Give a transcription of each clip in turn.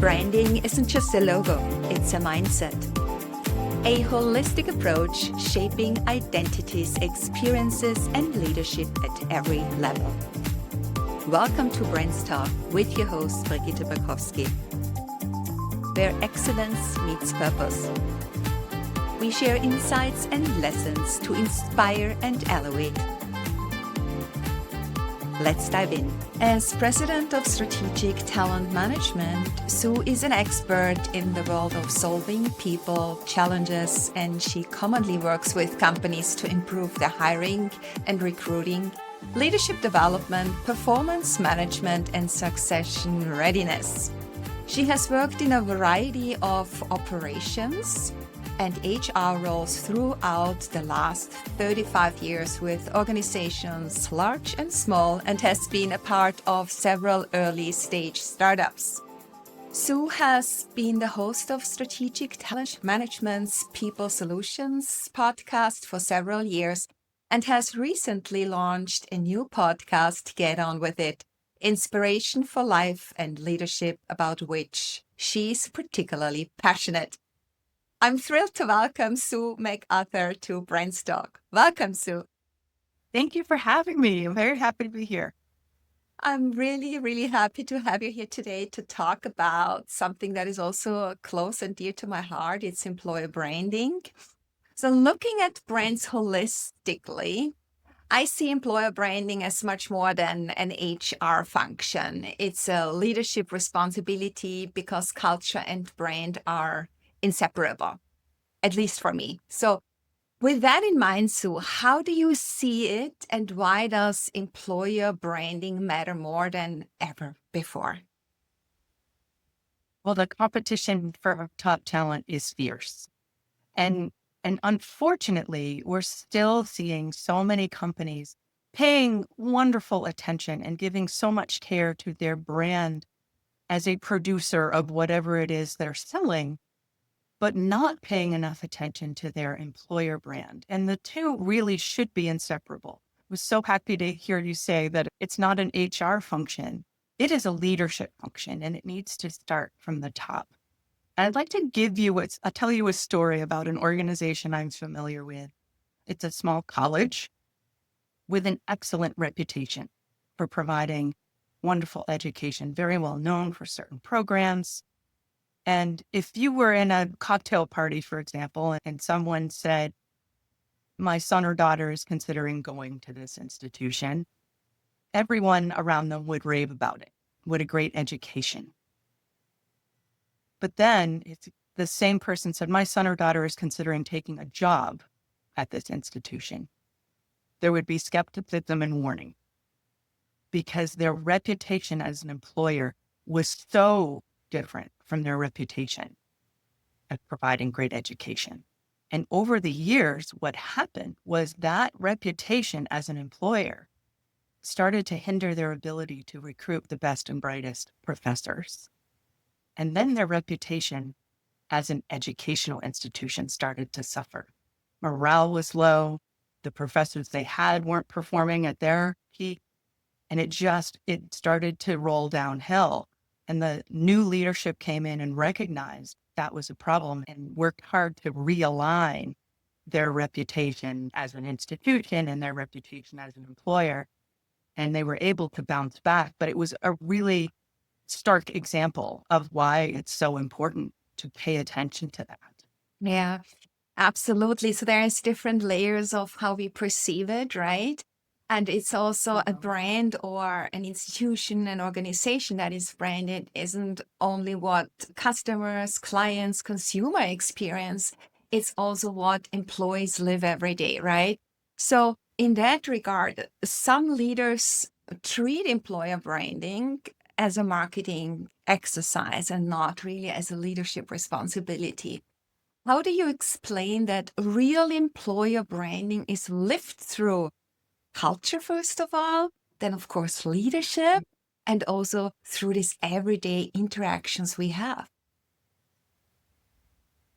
Branding isn't just a logo, it's a mindset. A holistic approach shaping identities, experiences, and leadership at every level. Welcome to BrandsTalk with your host, Brigitte Bojkowszky, where excellence meets purpose. We share insights and lessons to inspire and elevate. Let's dive in. As President of Strategic Talent Management, Sue is an expert in the world of solving people challenges, and she commonly works with companies to improve their hiring and recruiting, leadership development, performance management, and succession readiness. She has worked in a variety of operations and HR roles throughout the last 35 years with organizations large and small, and has been a part of several early-stage startups. Sue has been the host of Strategic Talent Management's People Solutions podcast for several years and has recently launched a new podcast, Get On With It, Inspiration for Life and Leadership, about which she's particularly passionate. I'm thrilled to welcome Sue MacArthur to BrandsTalk. Welcome, Sue. Thank you for having me. I'm very happy to be here. I'm really happy to have you here today to talk about something that is also close and dear to my heart. It's employer branding. So looking at brands holistically, I see employer branding as much more than an HR function. It's a leadership responsibility because culture and brand are inseparable, at least for me. So with that in mind, Sue, how do you see it, and why does employer branding matter more than ever before? Well, the competition for top talent is fierce. And unfortunately, we're still seeing so many companies paying wonderful attention and giving so much care to their brand as a producer of whatever it is they're selling, but not paying enough attention to their employer brand. And the two really should be inseparable. I was so happy to hear you say that it's not an HR function. It is a leadership function, and it needs to start from the top. And I'd like to I'll tell you a story about an organization I'm familiar with. It's a small college with an excellent reputation for providing wonderful education, very well known for certain programs. And if you were in a cocktail party, for example, and someone said, my son or daughter is considering going to this institution, everyone around them would rave about it. What a great education. But then it's the same person said, my son or daughter is considering taking a job at this institution. There would be skepticism and warning because their reputation as an employer was so different from their reputation of providing great education. And over the years, what happened was that reputation as an employer started to hinder their ability to recruit the best and brightest professors. And then their reputation as an educational institution started to suffer. Morale was low. The professors they had weren't performing at their peak. And it started to roll downhill. And the new leadership came in and recognized that was a problem and worked hard to realign their reputation as an institution and their reputation as an employer. And they were able to bounce back. But it was a really stark example of why it's so important to pay attention to that. Yeah, absolutely. So there's different layers of how we perceive it, right? And it's also a brand or an institution, an organization that is branded isn't only what customers, clients, consumer experience, it's also what employees live every day, right? So in that regard, some leaders treat employer branding as a marketing exercise and not really as a leadership responsibility. How do you explain that real employer branding is lived through culture, first of all, then of course leadership, and also through these everyday interactions we have?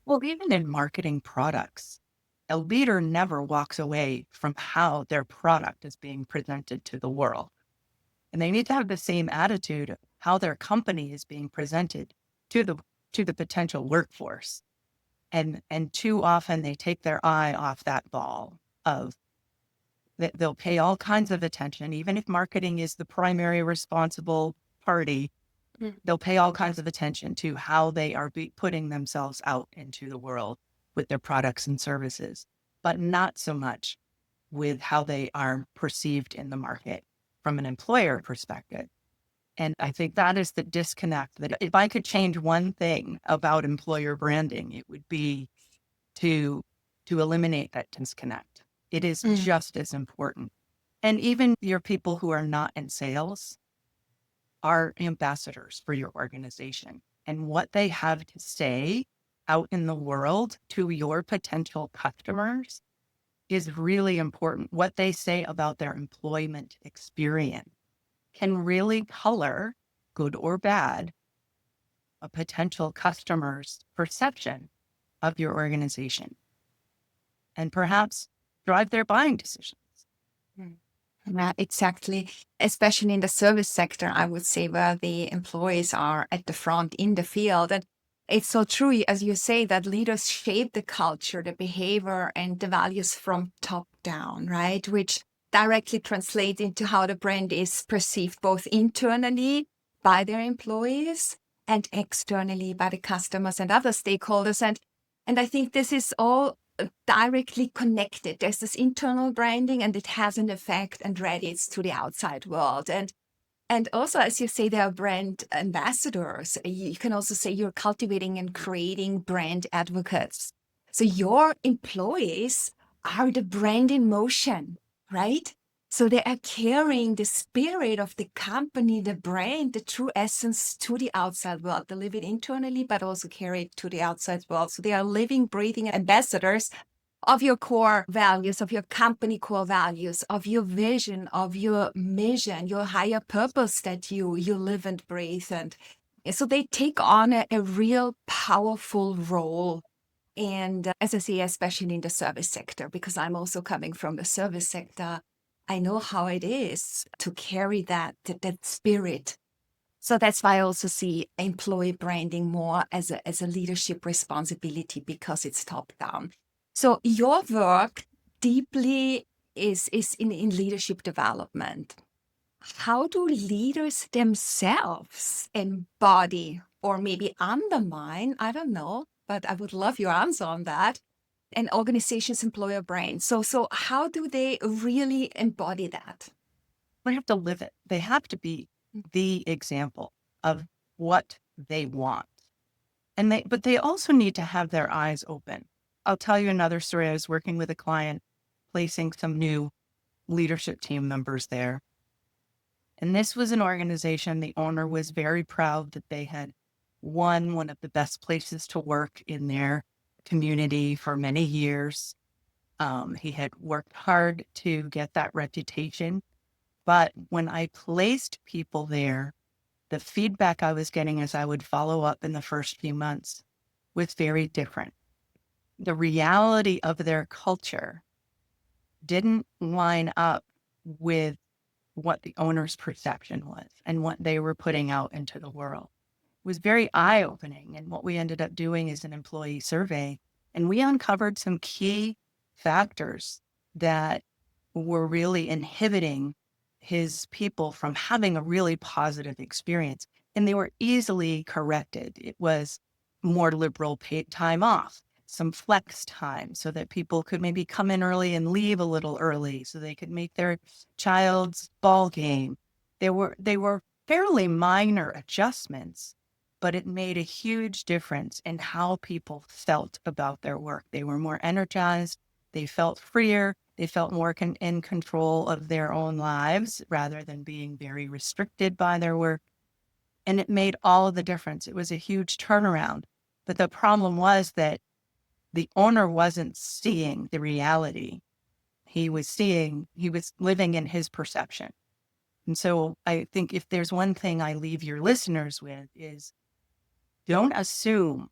Well, even in marketing products, a leader never walks away from how their product is being presented to the world. And they need to have the same attitude of how their company is being presented to the potential workforce. And too often they take their eye off that ball of that they'll pay all kinds of attention, even if marketing is the primary responsible party. They'll pay all kinds of attention to how they are putting themselves out into the world with their products and services, but not so much with how they are perceived in the market from an employer perspective. And I think that is the disconnect, that if I could change one thing about employer branding, it would be to eliminate that disconnect. It is just as important. And even your people who are not in sales are ambassadors for your organization. And what they have to say out in the world to your potential customers is really important. What they say about their employment experience can really color, good or bad, a potential customer's perception of your organization and perhaps drive their buying decisions. Yeah, exactly. Especially in the service sector, I would say, where the employees are at the front in the field. And it's so true, as you say, that leaders shape the culture, the behavior, and the values from top down, right? Which directly translates into how the brand is perceived both internally by their employees and externally by the customers and other stakeholders. And I think this is all directly connected. There's this internal branding, and it has an effect and radiates to the outside world. And also, as you say, there are brand ambassadors. You can also say you're cultivating and creating brand advocates. So your employees are the brand in motion, right? So they are carrying the spirit of the company, the brand, the true essence to the outside world. They live it internally, but also carry it to the outside world. So they are living, breathing ambassadors of your core values, of your company core values, of your vision, of your mission, your higher purpose that you live and breathe. And so they take on a real powerful role. And as I say, especially in the service sector, because I'm also coming from the service sector, I know how it is to carry that spirit. So that's why I also see employee branding more as a leadership responsibility, because it's top down. So your work deeply is in leadership development. How do leaders themselves embody or maybe undermine, I don't know, but I would love your answer on that, an organization's employer brand? So how do they really embody that? They have to live it. They have to be the example of what they want. But they also need to have their eyes open. I'll tell you another story. I was working with a client, placing some new leadership team members there. And this was an organization, the owner was very proud that they had won one of the best places to work in their community for many years. He had worked hard to get that reputation. But when I placed people there, the feedback I was getting as I would follow up in the first few months was very different. The reality of their culture didn't line up with what the owner's perception was and what they were putting out into the world. It was very eye-opening. And what we ended up doing is an employee survey, and we uncovered some key factors that were really inhibiting his people from having a really positive experience. And they were easily corrected. It was more liberal paid time off, some flex time so that people could maybe come in early and leave a little early so they could make their child's ball game. They were fairly minor adjustments, but it made a huge difference in how people felt about their work. They were more energized. They felt freer. They felt more in control of their own lives rather than being very restricted by their work. And it made all of the difference. It was a huge turnaround. But the problem was that the owner wasn't seeing the reality. He was living in his perception. And so I think if there's one thing I leave your listeners with is don't assume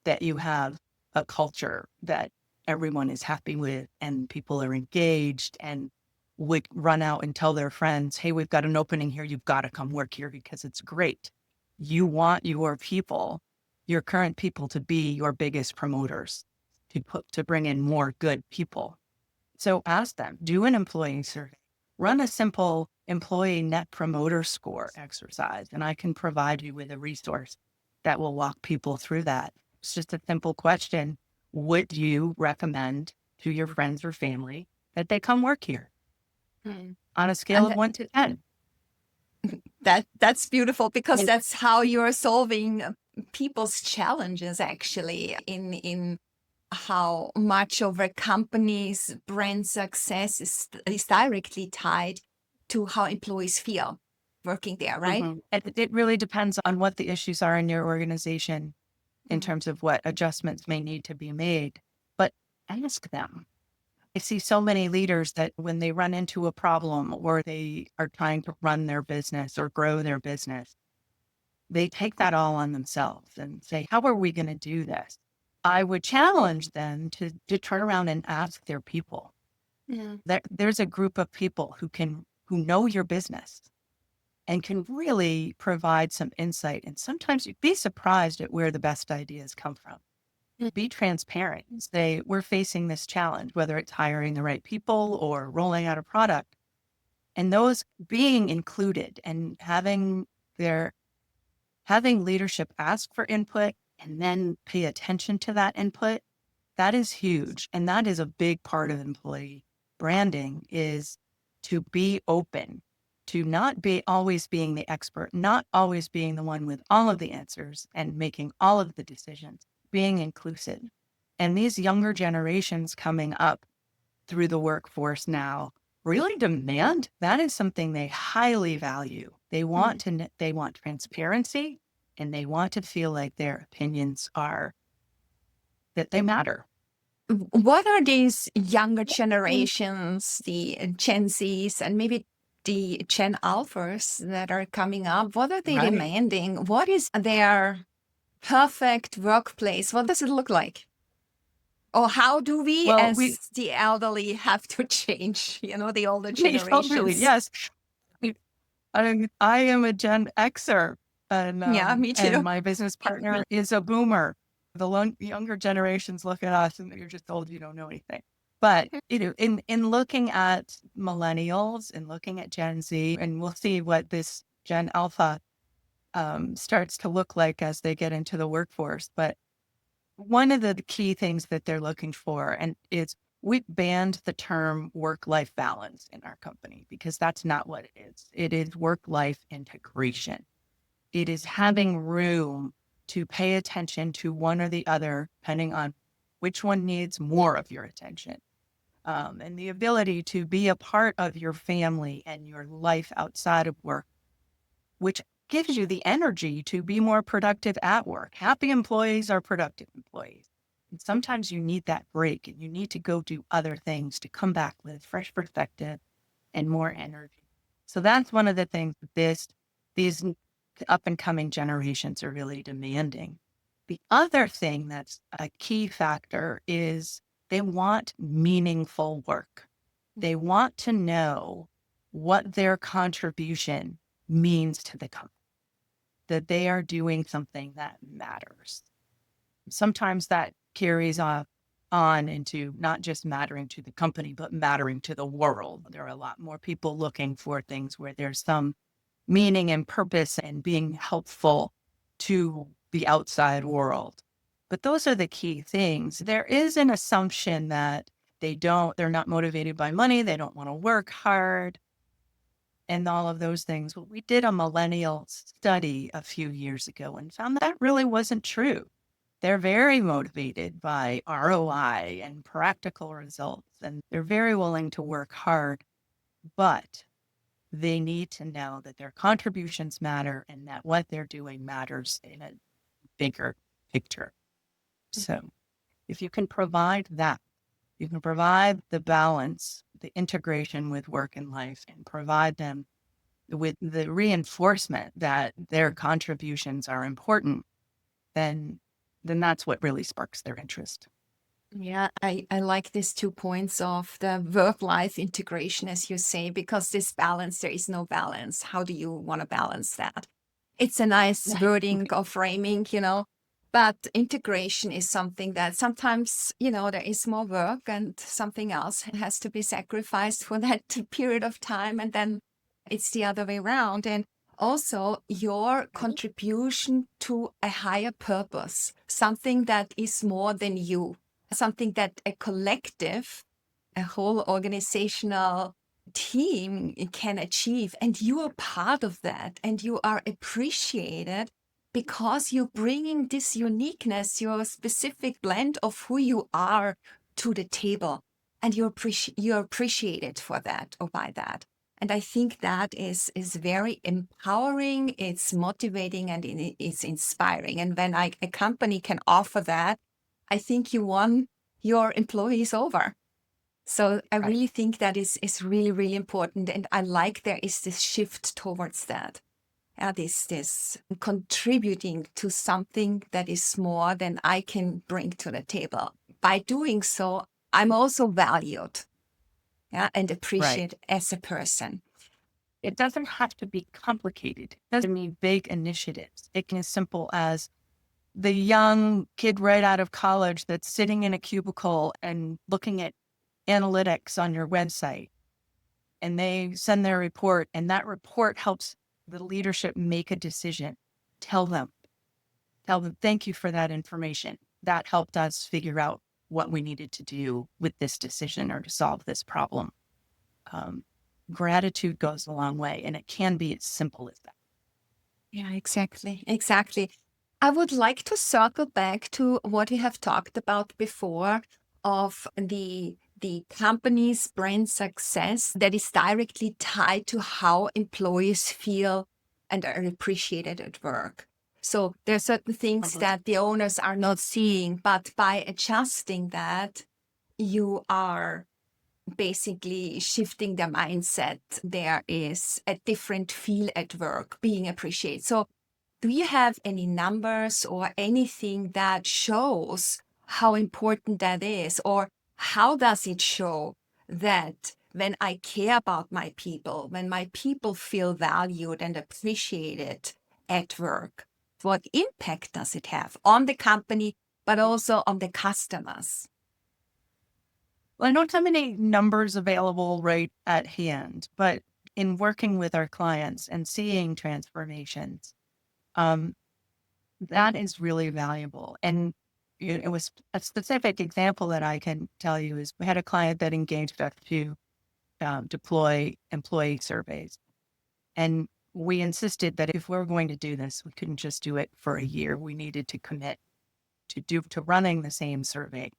that you have a culture that everyone is happy with and people are engaged and would run out and tell their friends, hey, we've got an opening here. You've got to come work here because it's great. You want your people, your current people, to be your biggest promoters, to bring in more good people. So ask them, do an employee survey, run a simple employee net promoter score exercise, and I can provide you with a resource that will walk people through that. It's just a simple question. Would you recommend to your friends or family that they come work here on a scale And of 1 to 10? that's beautiful, because And that's how you're solving people's challenges, actually, in how much of a company's brand success is directly tied to how employees feel working there, right? it really depends on what the issues are in your organization in Mhm. terms of what adjustments may need to be made. But ask them. I see so many leaders that when they run into a problem or they are trying to run their business or grow their business, they take that all on themselves and say, how are we going to do this? I would challenge them to turn around and ask their people. Yeah. There's a group of people who know your business and can really provide some insight. And sometimes you'd be surprised at where the best ideas come from. Be transparent and say, we're facing this challenge, whether it's hiring the right people or rolling out a product. And those being included and having leadership ask for input and then pay attention to that input, that is huge. And that is a big part of employee branding, is to be open, to not be always being the expert, not always being the one with all of the answers and making all of the decisions, being inclusive. And these younger generations coming up through the workforce now really demand that. Is something they highly value. They want transparency, and they want to feel like their opinions that they matter. What are these younger generations, the Gen Zs and maybe the Gen Alphas that are coming up? What are they Right. demanding? What is their perfect workplace? What does it look like? Or how do we, Well, as the elderly, have to change, the older we totally, generations? yes. I am a Gen Xer, Yeah, me and too. my business partner is a boomer. The younger generations look at us and you're just told you don't know anything. But in looking at millennials and looking at Gen Z, and we'll see what this Gen Alpha starts to look like as they get into the workforce. But one of the key things that they're looking for, and is, we banned the term work-life balance in our company because that's not what it is. It is work-life integration. It is having room to pay attention to one or the other, depending on which one needs more of your attention. And the ability to be a part of your family and your life outside of work, which gives you the energy to be more productive at work. Happy employees are productive employees. And sometimes you need that break and you need to go do other things to come back with fresh perspective and more energy. So that's one of the things that these up and coming generations are really demanding. The other thing that's a key factor is they want meaningful work. They want to know what their contribution means to the company, that they are doing something that matters. Sometimes that carries on into not just mattering to the company, but mattering to the world. There are a lot more people looking for things where there's some meaning and purpose and being helpful to the outside world. But those are the key things. There is an assumption that they're not motivated by money. They don't want to work hard and all of those things. Well, we did a millennial study a few years ago and found that really wasn't true. They're very motivated by ROI and practical results, and they're very willing to work hard, but they need to know that their contributions matter and that what they're doing matters in a bigger picture. So if you can provide that, you can provide the balance, the integration with work and life, and provide them with the reinforcement that their contributions are important, then that's what really sparks their interest. Yeah, I like these 2 points of the work-life integration, as you say, because this balance, there is no balance. How do you want to balance that? It's a nice wording of framing, but integration is something that sometimes, there is more work and something else has to be sacrificed for that period of time. And then it's the other way around. And also your contribution to a higher purpose, something that is more than you, something that a collective, a whole organizational team can achieve. And you are part of that and you are appreciated because you're bringing this uniqueness, your specific blend of who you are to the table. And you're appreciated for that or by that. And I think that is very empowering, it's motivating, and it's inspiring. And when a company can offer that, I think you won your employees over. So I really think that is really, really important. And I like there is this shift towards that. This contributing to something that is more than I can bring to the table. By doing so, I'm also valued and appreciated as a person. It doesn't have to be complicated. It doesn't mean big initiatives. It can be as simple as the young kid right out of college that's sitting in a cubicle and looking at analytics on your website, and they send their report, and that report helps the leadership make a decision. Tell them, thank you for that information. That helped us figure out what we needed to do with this decision or to solve this problem. Gratitude goes a long way, and it can be as simple as that. Yeah, exactly. I would like to circle back to what we have talked about before of the company's brand success that is directly tied to how employees feel and are appreciated at work. So there are certain things that the owners are not seeing, but by adjusting that, you are basically shifting their mindset. There is a different feel at work, being appreciated. So do you have any numbers or anything that shows how important that is? Or how does it show that when I care about my people, when my people feel valued and appreciated at work, what impact does it have on the company, but also on the customers? Well, I don't have any numbers available right at hand, but in working with our clients and seeing transformations, that is really valuable. And it was a specific example that I can tell you is we had a client that engaged us to deploy employee surveys. And we insisted that if we were going to do this, we couldn't just do it for a year. We needed to commit to running the same survey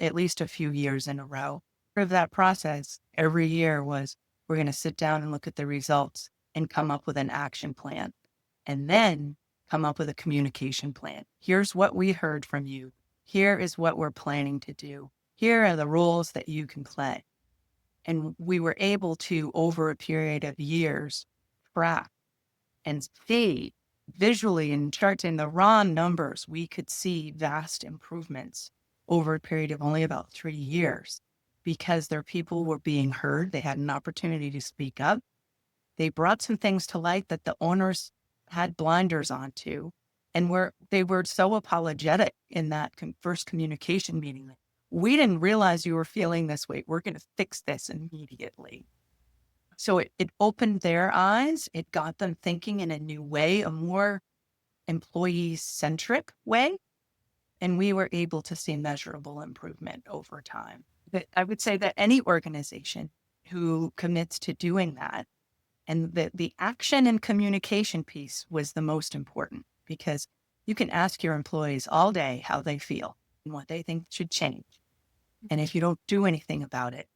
at least a few years in a row. Part of that process every year was we're going to sit down and look at the results and come up with an action plan, and then come up with a communication plan. Here's what we heard from you. Here is what we're planning to do. Here are the roles that you can play. And we were able to, over a period of years, track and see visually in charts in the raw numbers, we could see vast improvements over a period of only about 3 years because their people were being heard. They had an opportunity to speak up. They brought some things to light that the owners had blinders onto, and they were so apologetic in that first communication meeting. We didn't realize you were feeling this way. We're going to fix this immediately. So it opened their eyes. It got them thinking in a new way, a more employee-centric way. And we were able to see measurable improvement over time. But I would say that any organization who commits to doing that, and the action and communication piece was the most important, because you can ask your employees all day how they feel and what they think should change. And if you don't do anything about it,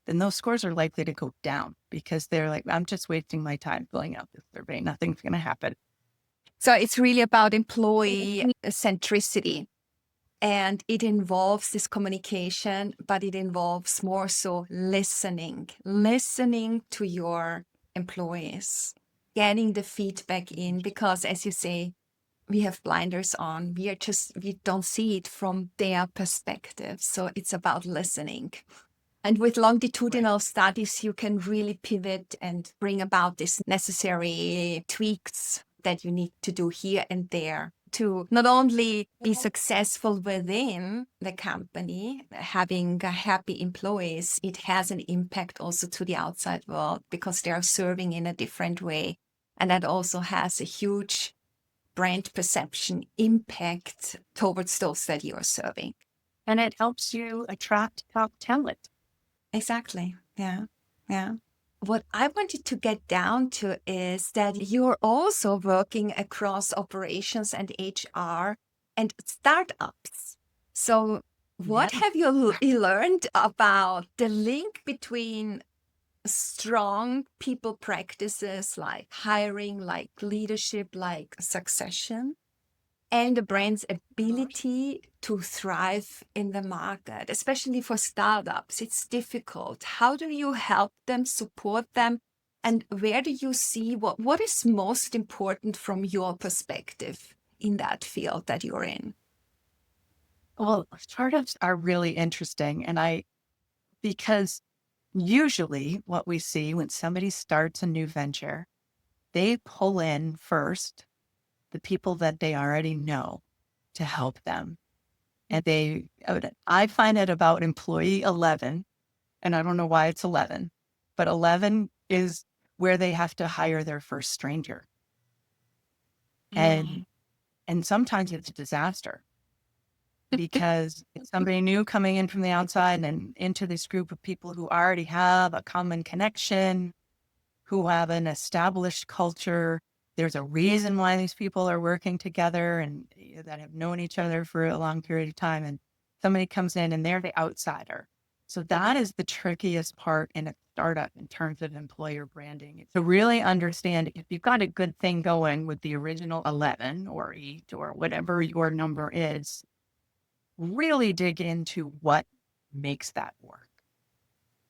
then those scores are likely to go down because they're like, I'm just wasting my time filling out this survey. Nothing's going to happen. So it's really about employee centricity. And it involves this communication, but it involves more so listening to your employees, getting the feedback in, because as you say, we have blinders on. We don't see it from their perspective. So it's about listening. And with longitudinal studies, you can really pivot and bring about these necessary tweaks that you need to do here and there to not only be successful within the company, having happy employees, it has an impact also to the outside world because they are serving in a different way. And that also has a huge brand perception impact towards those that you are serving. And it helps you attract top talent. Exactly. Yeah. Yeah. What I wanted to get down to is that you're also working across operations and HR and startups. So, what Yeah. have you learned about the link between strong people practices like hiring, like leadership, like succession, and the brand's ability to thrive in the market, especially for startups? It's difficult. How do you help them, support them? And where do you see what is most important from your perspective in that field that you're in? Well, startups are really interesting. Because usually what we see when somebody starts a new venture, they pull in first the people that they already know to help them. And I find it about employee 11, and I don't know why it's 11, but 11 is where they have to hire their first stranger. Mm. And sometimes it's a disaster because it's somebody new coming in from the outside and into this group of people who already have a common connection, who have an established culture. There's a reason why these people are working together and that have known each other for a long period of time. And somebody comes in and they're the outsider. So that is the trickiest part in a startup in terms of employer branding. To really understand if you've got a good thing going with the original 11 or 8 or whatever your number is, really dig into what makes that work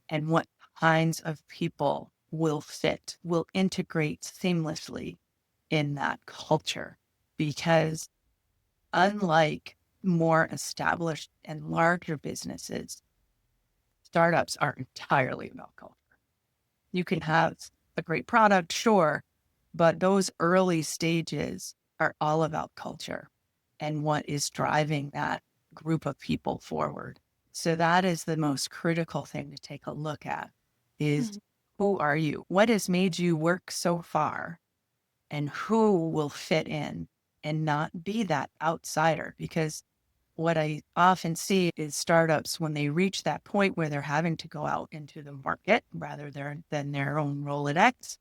and what kinds of people will fit, will integrate seamlessly in that culture. Because unlike more established and larger businesses, startups are entirely about culture. You can have a great product, sure, but those early stages are all about culture and what is driving that group of people forward. So that is the most critical thing to take a look at is who are you? What has made you work so far? And who will fit in and not be that outsider? Because what I often see is startups when they reach that point where they're having to go out into the market rather than their own Rolodex,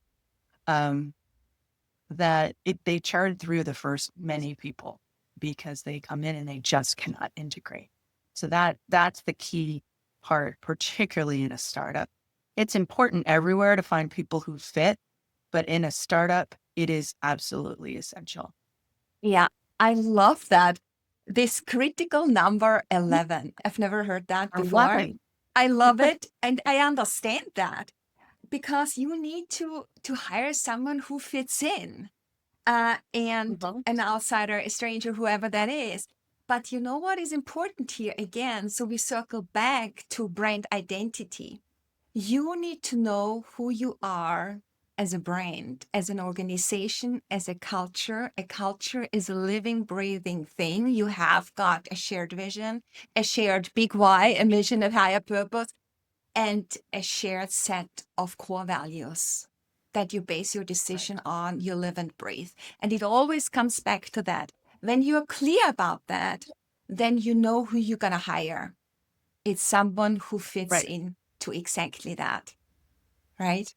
they churn through the first many people because they come in and they just cannot integrate. So that's the key part, particularly in a startup. It's important everywhere to find people who fit, but in a startup, it is absolutely essential. Yeah, I love that. This critical number 11. I've never heard that I love before. it. I love it. And I understand that because you need to hire someone who fits in, and an outsider, a stranger, whoever that is. But you know what is important here again? So we circle back to brand identity. You need to know who you are as a brand, as an organization, as a culture. A culture is a living, breathing thing. You have got a shared vision, a shared big why, a mission of higher purpose, and a shared set of core values that you base your decision on, you live and breathe. And it always comes back to that. When you're clear about that, then you know who you're going to hire. It's someone who fits in to exactly that. Right?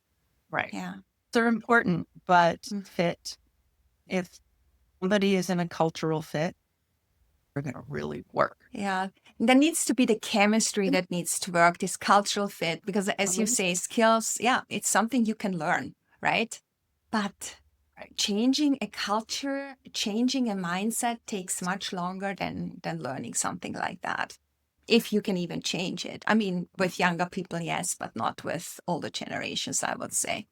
Right. Yeah. They're important, but fit. If somebody isn't a cultural fit, they're going to really work. Yeah. There needs to be the chemistry that needs to work, this cultural fit, because as you say, skills, yeah, it's something you can learn, right? But changing a culture, changing a mindset takes much longer than learning something like that. If you can even change it. I mean, with younger people, yes, but not with older generations, I would say.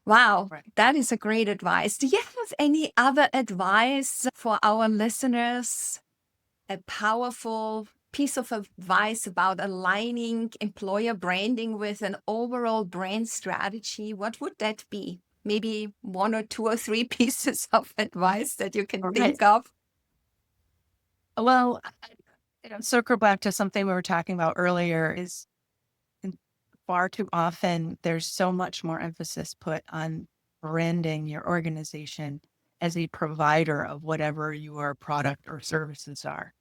Wow, that is a great advice. Do you have any other advice for our listeners? A powerful piece of advice about aligning employer branding with an overall brand strategy? What would that be? maybe one or two or three pieces of advice that you can Right. think of? Well, circle back to something we were talking about earlier is far too often there's so much more emphasis put on branding your organization as a provider of whatever your product or services are,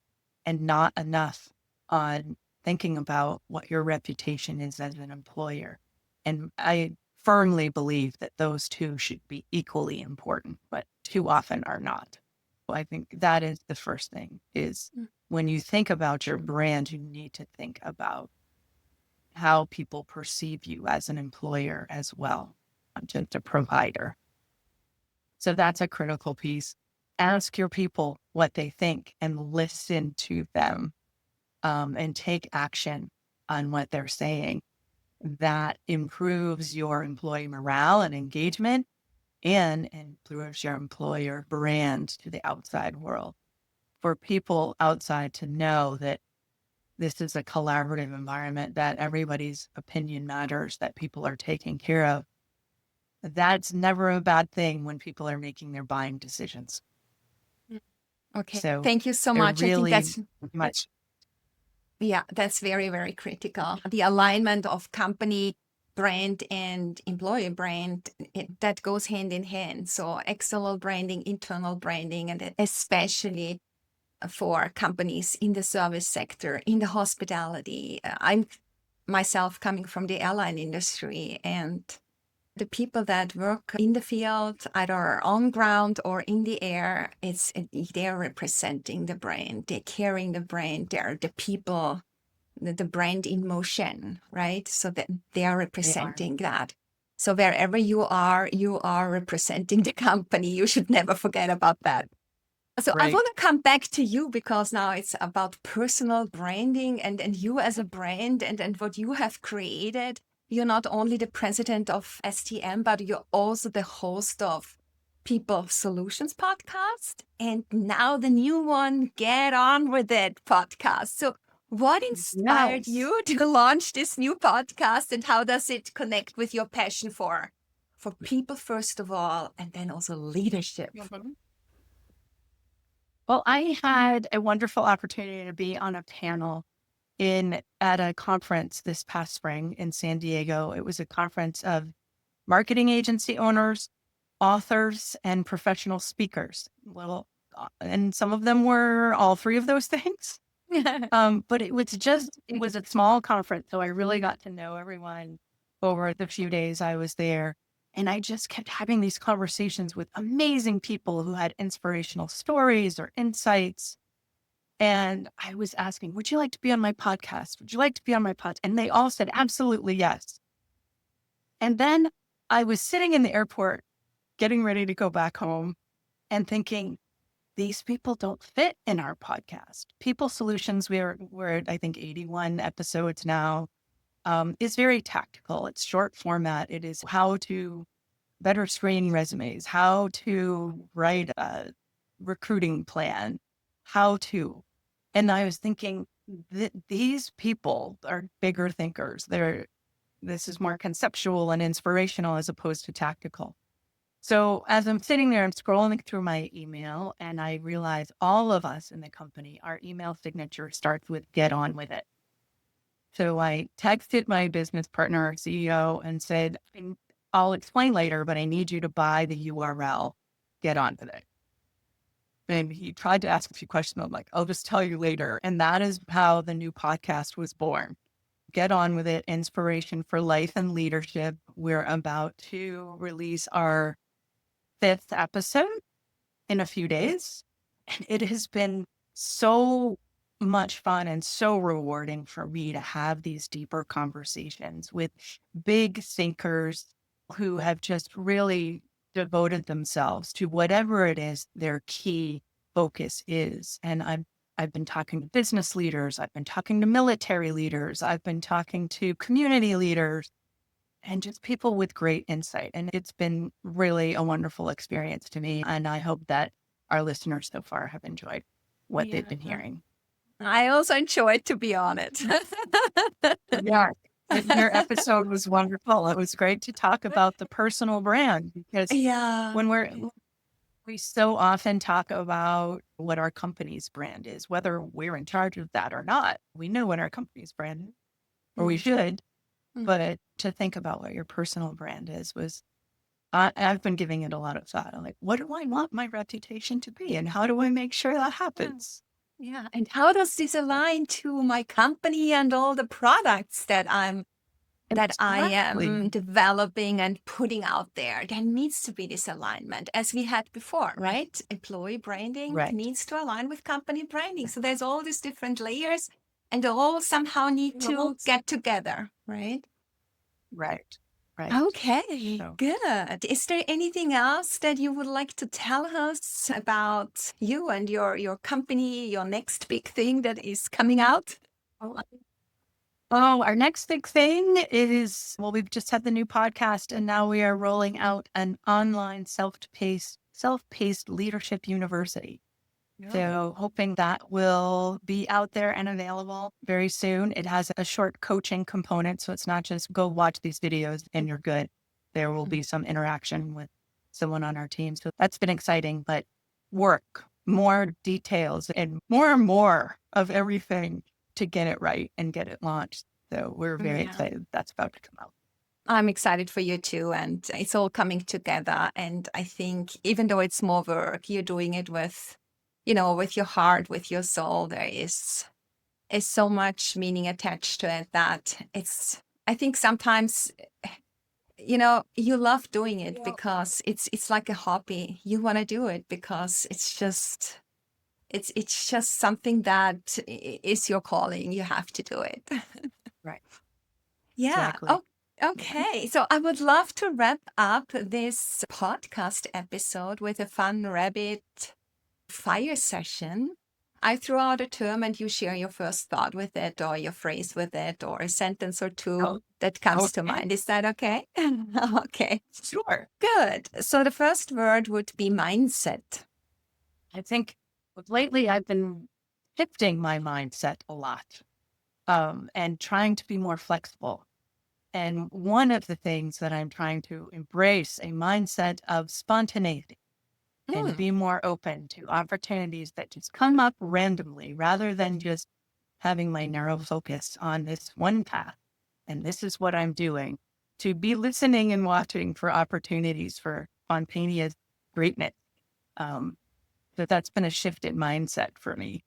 and not enough on thinking about what your reputation is as an employer. And I firmly believe that those two should be equally important, but too often are not. Well, I think that is the first thing is when you think about your brand, you need to think about how people perceive you as an employer as well, not just a provider. So that's a critical piece. Ask your people what they think and listen to them, and take action on what they're saying. That improves your employee morale and engagement and improves your employer brand to the outside world. For people outside to know that this is a collaborative environment, that everybody's opinion matters, that people are taken care of. That's never a bad thing when people are making their buying decisions. Okay. So Thank you so they're much. I think really that's much. yeah, that's very, very critical. The alignment of company brand and employee brand, that goes hand in hand. So external branding, internal branding, and especially for companies in the service sector, in the hospitality. I'm myself coming from the airline industry, and the people that work in the field, either on ground or in the air, they're representing the brand, they're carrying the brand, they're the people, the brand in motion, right? So that they are representing that. So wherever you are representing the company. You should never forget about that. So I Right. want to come back to you because now it's about personal branding and you as a brand and what you have created. You're not only the president of STM, but you're also the host of People Solutions podcast. And now the new one, Get On With It podcast. So what inspired you to launch this new podcast and how does it connect with your passion for people, first of all, and then also leadership? Well, I had a wonderful opportunity to be on a panel at a conference this past spring in San Diego. It was a conference of marketing agency owners, authors, and professional speakers. And some of them were all three of those things. But it was a small conference. So I really got to know everyone over the few days I was there. And I just kept having these conversations with amazing people who had inspirational stories or insights. And I was asking, would you like to be on my podcast? Would you like to be on my podcast? And they all said, absolutely, yes. And then I was sitting in the airport, getting ready to go back home and thinking, these people don't fit in our podcast. People Solutions, we're at, I think, 81 episodes now, is very tactical. It's short format. It is how to better screen resumes, how to write a recruiting plan, and I was thinking that these people are bigger thinkers. This is more conceptual and inspirational as opposed to tactical. So as I'm sitting there, I'm scrolling through my email and I realize all of us in the company, our email signature starts with "Get On With It." So I texted my business partner, our CEO, and said, I'll explain later, but I need you to buy the URL, Get On With It. And he tried to ask a few questions. I'm like, I'll just tell you later. And that is how the new podcast was born. Get On With It, Inspiration for Life and Leadership. We're about to release our 5th episode in a few days. And it has been so much fun and so rewarding for me to have these deeper conversations with big thinkers who have just really devoted themselves to whatever it is their key focus is. And I've been talking to business leaders, I've been talking to military leaders, I've been talking to community leaders, and just people with great insight. And it's been really a wonderful experience to me. And I hope that our listeners so far have enjoyed what they've been hearing. I also enjoyed to be on it. Yeah. Your episode was wonderful. It was great to talk about the personal brand because Yeah. when we so often talk about what our company's brand is, whether we're in charge of that or not. We know what our company's brand is, or we Mm, should, mm. but to think about what your personal brand is was, I've been giving it a lot of thought. I'm like, what do I want my reputation to be? And how do I make sure that happens? Yeah. And how does this align to my company and all the products that I Exactly. am developing and putting out there? There needs to be this alignment as we had before, right? Employee branding Right. needs to align with company branding. So there's all these different layers and they all somehow need to get together, right? Right. Right. Okay, So, good. Is there anything else that you would like to tell us about you and your company, your next big thing that is coming out? our next big thing is, well, we've just had the new podcast and now we are rolling out an online self-paced leadership university. So hoping that will be out there and available very soon. It has a short coaching component. So it's not just go watch these videos and you're good. There will be some interaction with someone on our team. So that's been exciting, but work, more details and more of everything to get it right and get it launched. So we're very excited that's about to come out. I'm excited for you too, and it's all coming together. And I think even though it's more work, you're doing it with, with your heart, with your soul. There is so much meaning attached to it that I think sometimes, you love doing it because it's like a hobby. You want to do it because it's just something that is your calling. You have to do it. Right. Yeah. Exactly. Oh, okay. So I would love to wrap up this podcast episode with a fun rabbit fire session. I throw out a term and you share your first thought with it or your phrase with it or a sentence or two that comes to mind. Is that okay? Okay. Sure. Good. So the first word would be mindset. I think lately I've been shifting my mindset a lot, and trying to be more flexible. And one of the things that I'm trying to embrace a mindset of spontaneity and be more open to opportunities that just come up randomly rather than just having my narrow focus on this one path. And this is what I'm doing, to be listening and watching for opportunities for spontaneous greatness. That's been a shift in mindset for me.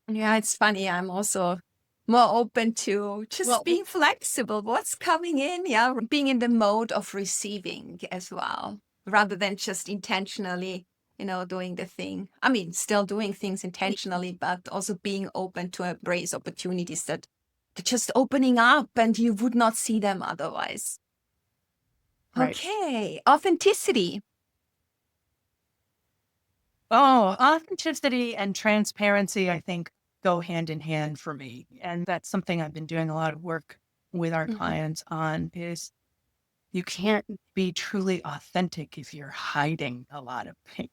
Yeah, it's funny. I'm also more open to just being flexible. What's coming in? Yeah, being in the mode of receiving as well, rather than just intentionally, doing the thing. I mean, still doing things intentionally, but also being open to embrace opportunities that are just opening up and you would not see them otherwise. Right. Okay, authenticity. Oh, authenticity and transparency, I think, go hand in hand for me. And that's something I've been doing a lot of work with our clients on is you can't be truly authentic if you're hiding a lot of things.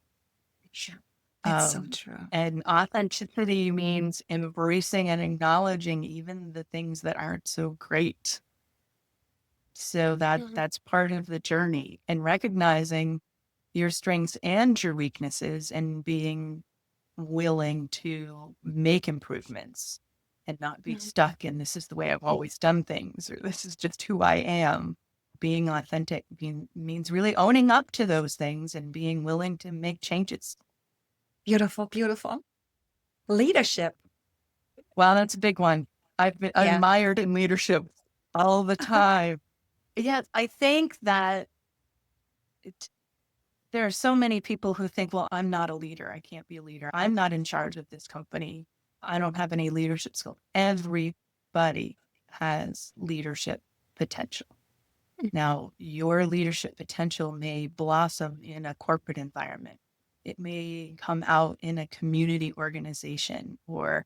It's so true. And authenticity means embracing and acknowledging even the things that aren't so great. So that's part of the journey, and recognizing your strengths and your weaknesses and being willing to make improvements and not be stuck in this is the way I've always done things or this is just who I am. Being authentic means really owning up to those things and being willing to make changes. Beautiful, beautiful. Leadership. Wow, that's a big one. I've been admired in leadership all the time. Yes, I think that there are so many people who think, well, I'm not a leader. I can't be a leader. I'm not in charge of this company. I don't have any leadership skills. Everybody has leadership potential. Now, your leadership potential may blossom in a corporate environment. It may come out in a community organization or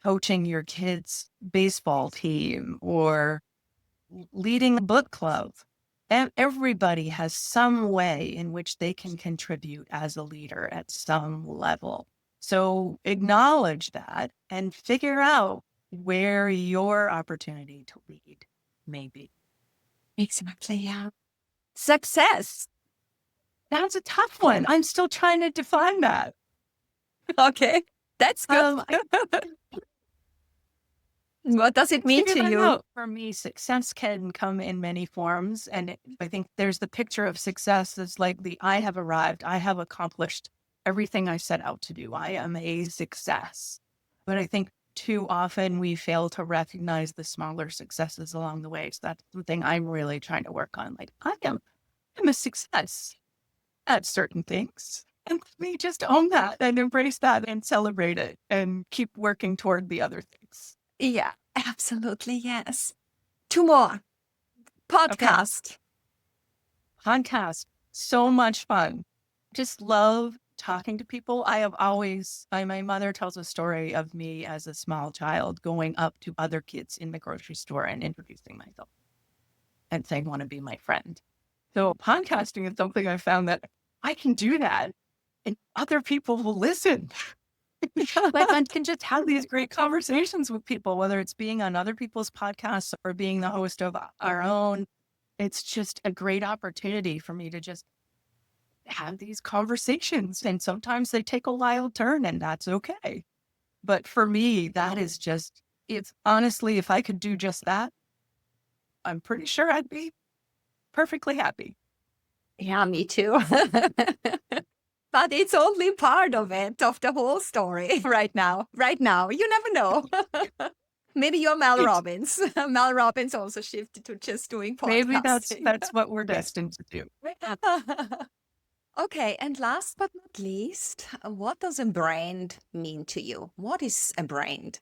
coaching your kids' baseball team or leading a book club. Everybody has some way in which they can contribute as a leader at some level. So acknowledge that and figure out where your opportunity to lead maybe. Exactly, yeah. Success. That's a tough one. I'm still trying to define that. Okay, that's good. I What does it mean figure to that you? out. For me, success can come in many forms. And I think there's the picture of success that's like I have arrived. I have accomplished everything I set out to do. I am a success. But I think too often we fail to recognize the smaller successes along the way. So that's the thing I'm really trying to work on. Like I'm a success at certain things. And let me just own that and embrace that and celebrate it and keep working toward the other things. Yeah, absolutely, yes. Two more. Podcast. Podcast, so much fun. Just love talking to people. I have always, my mother tells a story of me as a small child going up to other kids in the grocery store and introducing myself and saying, want to be my friend. So podcasting is something I found that I can do that and other people will listen. Like I can just have these great conversations with people, whether it's being on other people's podcasts or being the host of our own. It's just a great opportunity for me to just have these conversations. And sometimes they take a wild turn and that's okay. But for me, that is just, it's honestly, if I could do just that, I'm pretty sure I'd be perfectly happy. Yeah, me too. But it's only part of it, of the whole story right now. Right now, you never know. Maybe you're Mel Robbins. Mel Robbins also shifted to just doing podcasting. Maybe that's what we're destined to do. Okay, and last but not least, what does a brand mean to you? What is a brand?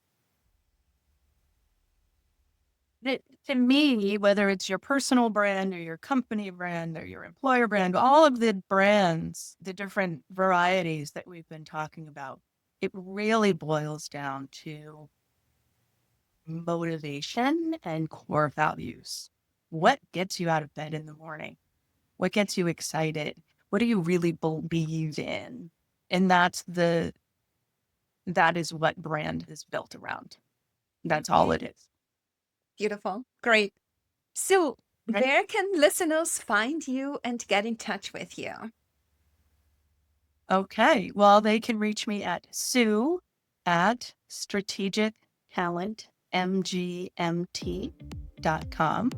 To me, whether it's your personal brand or your company brand or your employer brand, all of the brands, the different varieties that we've been talking about, it really boils down to motivation and core values. What gets you out of bed in the morning? What gets you excited? What do you really believe in? And that is what brand is built around. That's all it is. Beautiful. Great. So where can listeners find you and get in touch with you? Okay. Well, they can reach me at Sue at strategictalentmgmt.com.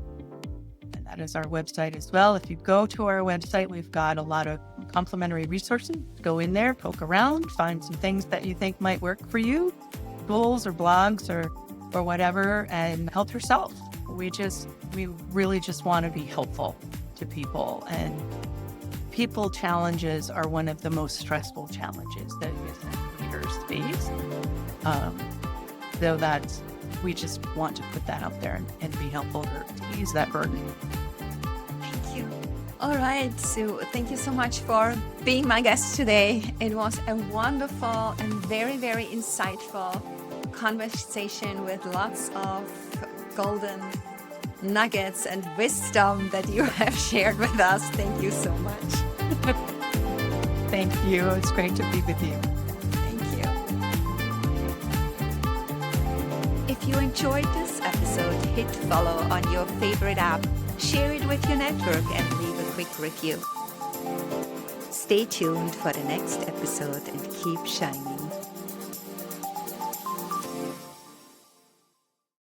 And that is our website as well. If you go to our website, we've got a lot of complimentary resources. Go in there, poke around, find some things that you think might work for you, tools or blogs or whatever, and help yourself. We really just want to be helpful to people, and people challenges are one of the most stressful challenges that leaders face. So we just want to put that out there and be helpful to ease that burden. Thank you. All right, Sue, thank you so much for being my guest today. It was a wonderful and very, very insightful conversation with lots of golden nuggets and wisdom that you have shared with us. Thank you so much. Thank you. It's great to be with you. Thank you. If you enjoyed this episode, hit follow on your favorite app, share it with your network, and leave a quick review. Stay tuned for the next episode and keep shining.